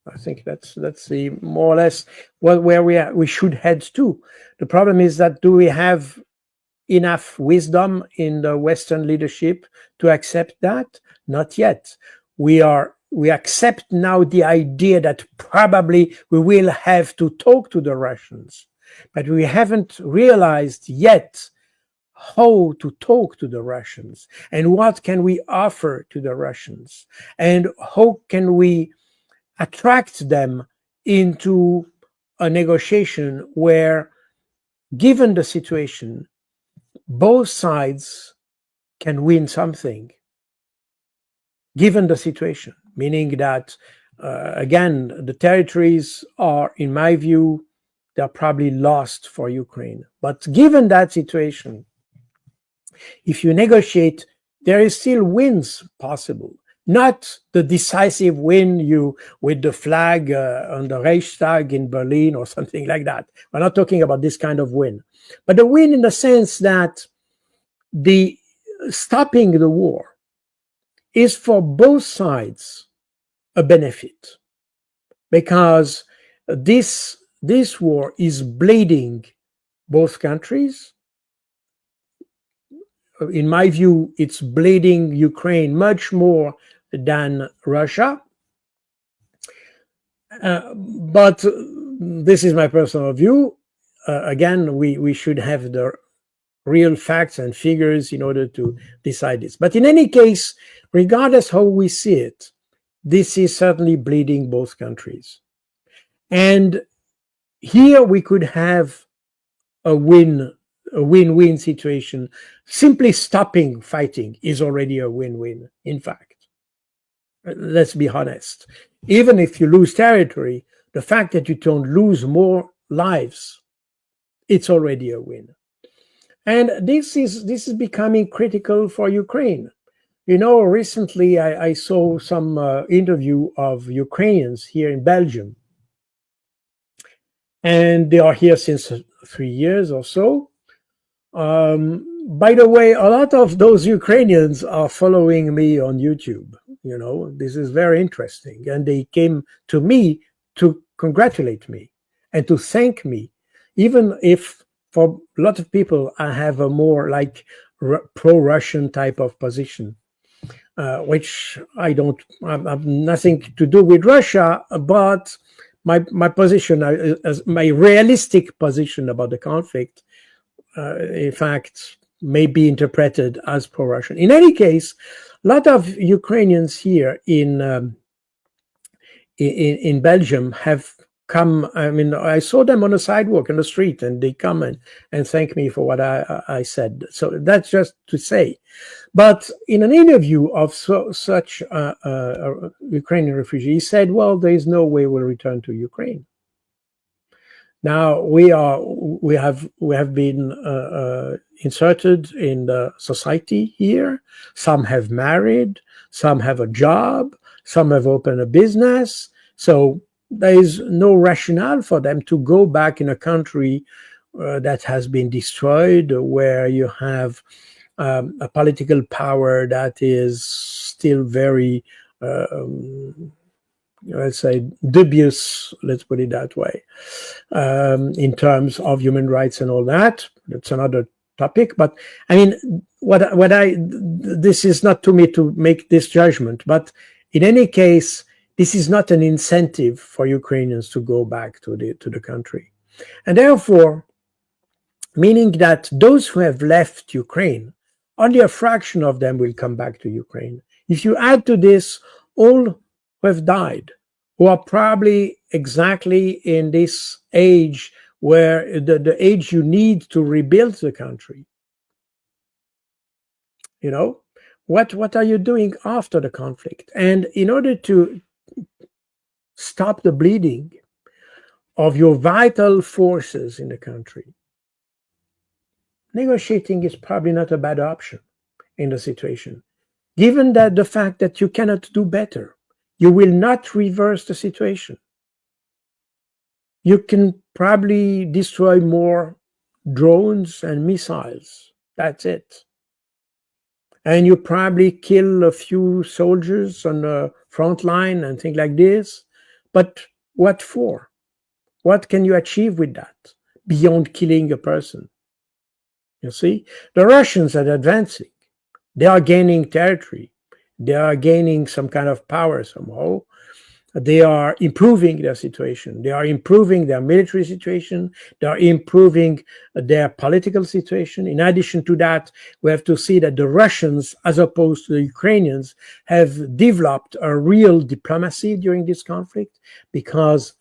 I think that's the more or less where we should head to. The problem is that, do we have enough wisdom in the Western leadership to accept that? Not yet. We accept now the idea that probably we will have to talk to the Russians, but we haven't realized yet how to talk to the Russians, and what can we offer to the Russians, and how can we attract them into a negotiation where, given the situation, both sides can win something, given the situation. Meaning that, again, the territories are, in my view, they're probably lost for Ukraine. But given that situation, if you negotiate, there is still wins possible. Not the decisive win with the flag on the Reichstag in Berlin or something like that. We're not talking about this kind of win. But the win in the sense that the stopping the war is for both sides a benefit, because this war is bleeding both countries. In my view, it's bleeding Ukraine much more than Russia. But this is my personal view. Again, we should have real facts and figures in order to decide this. But in any case, regardless how we see it, this is certainly bleeding both countries. And here we could have a win-win situation. Simply stopping fighting is already a win-win, in fact. Let's be honest. Even if you lose territory, the fact that you don't lose more lives, it's already a win. And this is becoming critical for Ukraine. You know, recently I saw some interview of Ukrainians here in Belgium. And they are here since 3 years or so. By the way, a lot of those Ukrainians are following me on YouTube. You know, this is very interesting. And they came to me to congratulate me and to thank me, even if for a lot of people, I have a more like pro-Russian type of position, which I don't, I have nothing to do with Russia, but my position, my realistic position about the conflict, in fact, may be interpreted as pro-Russian. In any case, a lot of Ukrainians here in Belgium have come. I mean, I saw them on the sidewalk in the street, and they come and thank me for what I said. So that's just to say. But in an interview of such a Ukrainian refugee, he said, "Well, there is no way we'll return to Ukraine." Now we have been inserted in the society here. Some have married, some have a job, some have opened a business. So there is no rationale for them to go back in a country that has been destroyed, where you have a political power that is still very, let's say, dubious, let's put it that way, in terms of human rights and all that. That's another topic. But I mean, this is not to me to make this judgment, but in any case, this is not an incentive for Ukrainians to go back to the country. And therefore, meaning that those who have left Ukraine, only a fraction of them will come back to Ukraine. If you add to this all who have died, who are probably exactly in this age where the age you need to rebuild the country, you know, what are you doing after the conflict? And in order to stop the bleeding of your vital forces in the country, negotiating is probably not a bad option in the situation, given that the fact that you cannot do better. You will not reverse the situation. You can probably destroy more drones and missiles. That's it. And you probably kill a few soldiers on the front line and things like this. But what for? What can you achieve with that beyond killing a person? You see, the Russians are advancing. They are gaining territory. They are gaining some kind of power somehow. They are improving their situation. They are improving their military situation. They are improving their political situation. In addition to that, we have to see that the Russians, as opposed to the Ukrainians, have developed a real diplomacy during this conflict, because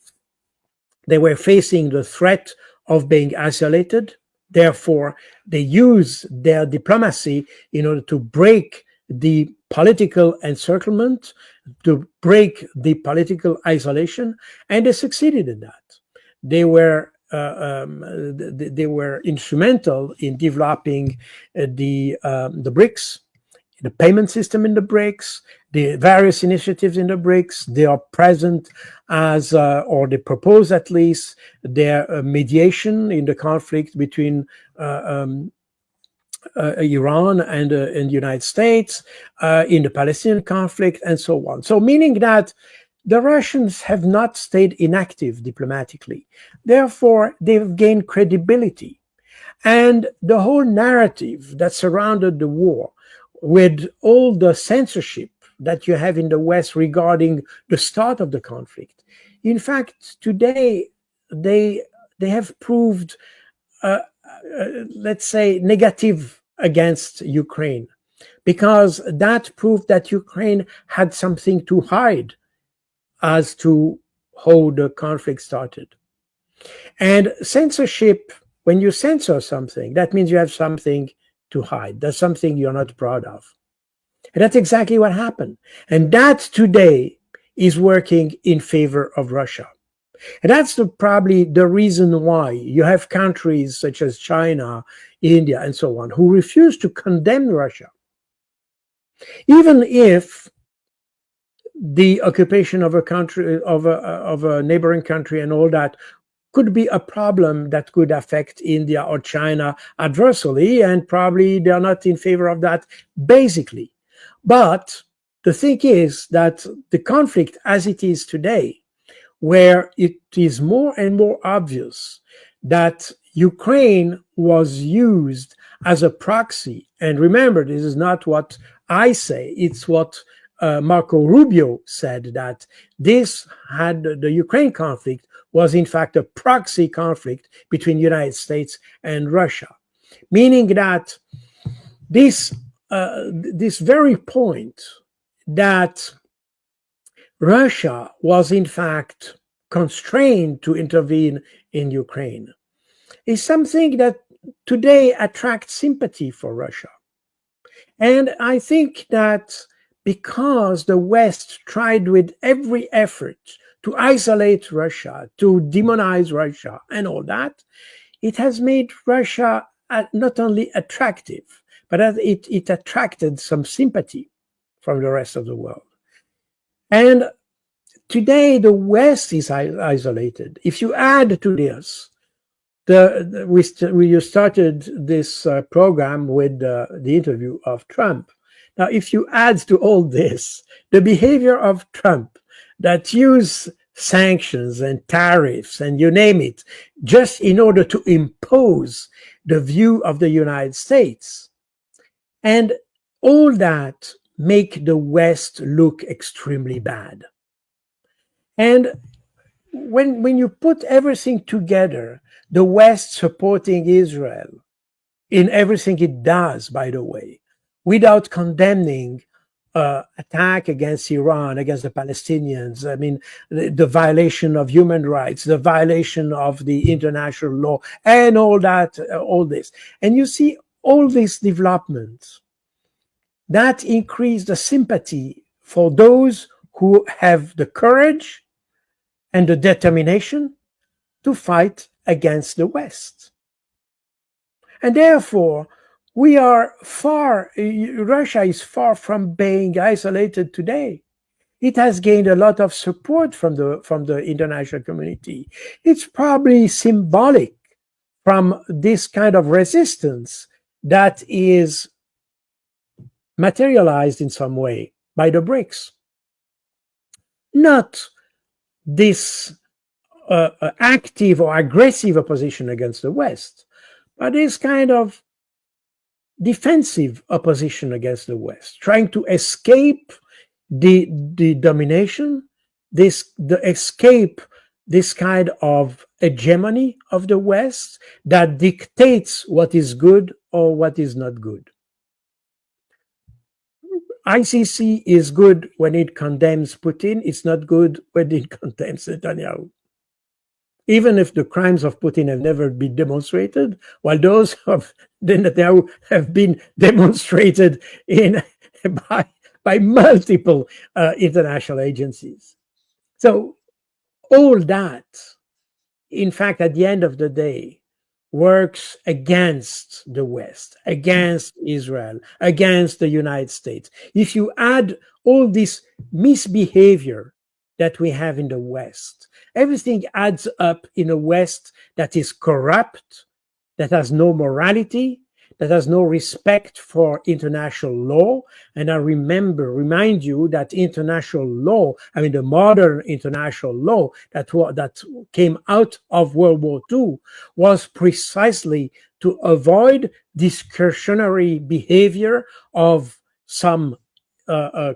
they were facing the threat of being isolated. Therefore, they use their diplomacy in order to break the political encirclement, to break the political isolation, and they succeeded in that. They were instrumental in developing the BRICS, the payment system in the BRICS, the various initiatives in the BRICS. They are present as, or they propose at least, their mediation in the conflict between Iran and the United States, in the Palestinian conflict, and so on. So meaning that the Russians have not stayed inactive diplomatically. Therefore, they've gained credibility. And the whole narrative that surrounded the war, with all the censorship that you have in the West regarding the start of the conflict, in fact, today they have proved let's say, negative against Ukraine, because that proved that Ukraine had something to hide as to how the conflict started. And censorship, when you censor something, that means you have something to hide. That's something you're not proud of. And that's exactly what happened. And that today is working in favor of Russia. And that's probably the reason why you have countries such as China, India, and so on, who refuse to condemn Russia. Even if the occupation of a country, of a neighboring country and all that could be a problem that could affect India or China adversely, and probably they're not in favor of that basically. But the thing is that the conflict as it is today, where it is more and more obvious that Ukraine was used as a proxy, and remember, this is not what I say, it's what Marco Rubio said, that the Ukraine conflict was in fact a proxy conflict between the United States and Russia, meaning that this very point that Russia was in fact constrained to intervene in Ukraine is something that today attracts sympathy for Russia. And I think that because the West tried with every effort to isolate Russia, to demonize Russia and all that, it has made Russia not only attractive, but it attracted some sympathy from the rest of the world. And today the West is isolated. If you add to this, you started this program with the interview of Trump. Now, if you add to all this the behavior of Trump that use sanctions and tariffs and you name it, just in order to impose the view of the United States, and all that make the West look extremely bad. And when you put everything together, the West supporting Israel in everything it does, by the way, without condemning attack against Iran, against the Palestinians, I mean, the violation of human rights, the violation of the international law, and all that, all this. And you see all these developments that increase the sympathy for those who have the courage and the determination to fight against the West. And therefore, Russia is far from being isolated today. It has gained a lot of support from the international community. It's probably symbolic from this kind of resistance that is materialized in some way by the BRICS. Not this active or aggressive opposition against the West, but this kind of defensive opposition against the West, trying to escape the domination, escape this kind of hegemony of the West that dictates what is good or what is not good. ICC is good when it condemns Putin. It's not good when it condemns Netanyahu. Even if the crimes of Putin have never been demonstrated, while those of Netanyahu have been demonstrated by multiple international agencies. So all that, in fact, at the end of the day, works against the West, against Israel, against the United States. If you add all this misbehavior that we have in the West, everything adds up in a West that is corrupt, that has no morality, that has no respect for international law. And I remind you that international law, I mean the modern international law that came out of World War II was precisely to avoid discretionary behavior of some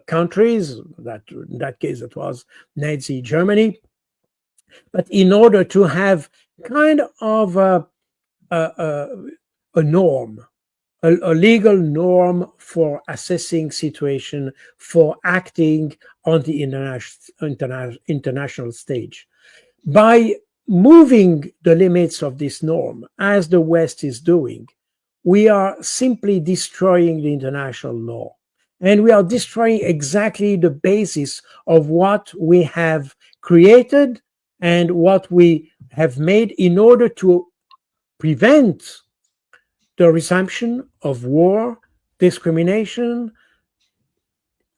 countries, that in that case it was Nazi Germany, but in order to have kind of a norm, a legal norm for assessing situation, for acting on the international stage. By moving the limits of this norm, as the West is doing, we are simply destroying the international law. And we are destroying exactly the basis of what we have created and what we have made in order to prevent the resumption of war, discrimination,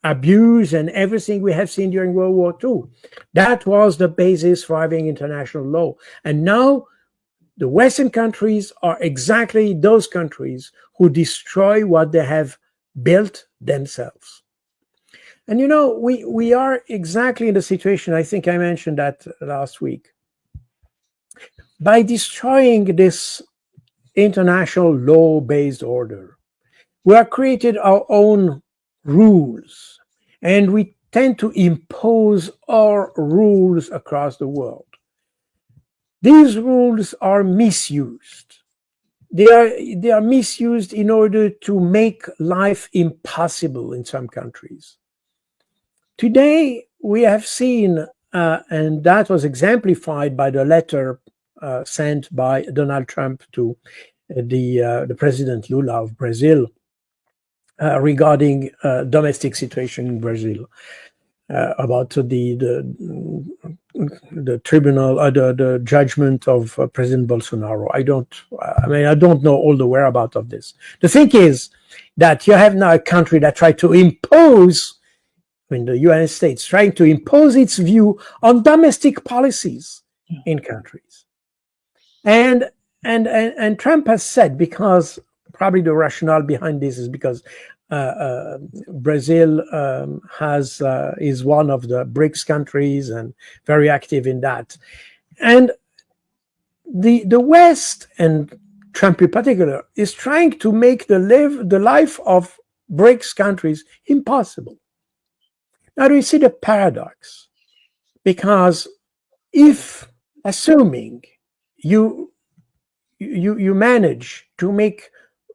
abuse, and everything we have seen during World War II. That was the basis for having international law. And now the Western countries are exactly those countries who destroy what they have built themselves. And you know, we are exactly in the situation, I think I mentioned that last week. By destroying this international law-based order, we have created our own rules, and we tend to impose our rules across the world. These rules are misused. They are misused in order to make life impossible in some countries. Today, we have seen, and that was exemplified by the letter sent by Donald Trump to the President Lula of Brazil regarding domestic situation in Brazil, about the tribunal, the judgment of President Bolsonaro. I don't know all the whereabouts of this. The thing is that you have now a country that tried to impose, the United States, trying to impose its view on domestic policies in countries. And Trump has said, because probably the rationale behind this is because Brazil is one of the BRICS countries and very active in that. And the West, and Trump in particular, is trying to make the life of BRICS countries impossible. Now we see the paradox, because if, assuming you manage to make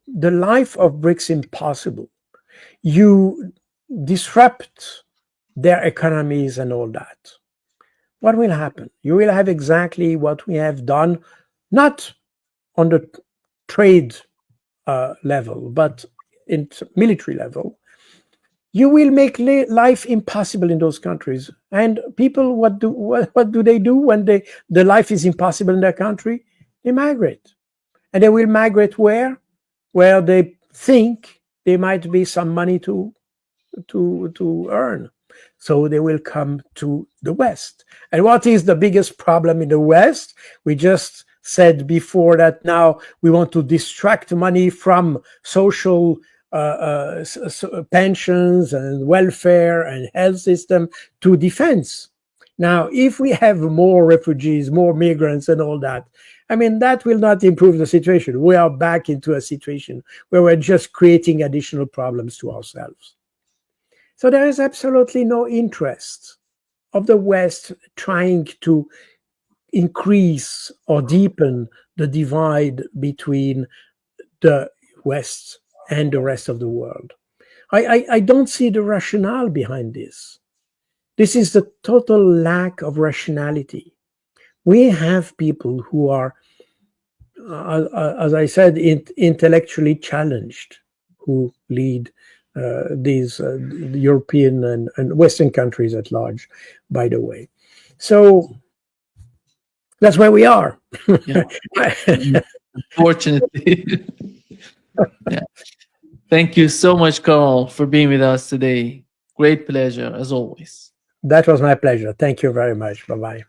the life of BRICS impossible, you disrupt their economies and all that, what will happen? You will have exactly what we have done, not on the trade level, but in military level. You will make life impossible in those countries. And people, what do they do when the life is impossible in their country? They migrate. And they will migrate where? Where they think there might be some money to earn. So they will come to the West. And what is the biggest problem in the West? We just said before that now we want to distract money from social pensions and welfare and health system to defense. Now, if we have more refugees, more migrants and all that, that will not improve the situation. We are back into a situation where we're just creating additional problems to ourselves. So there is absolutely no interest of the West trying to increase or deepen the divide between the West and the rest of the world. I don't see the rationale behind this. This is the total lack of rationality. We have people who are, as I said, intellectually challenged, who lead these European and Western countries at large, by the way. So that's where we are. Yeah. Unfortunately. Yeah. Thank you so much, Carl, for being with us today. Great pleasure, as always. That was my pleasure. Thank you very much. Bye-bye.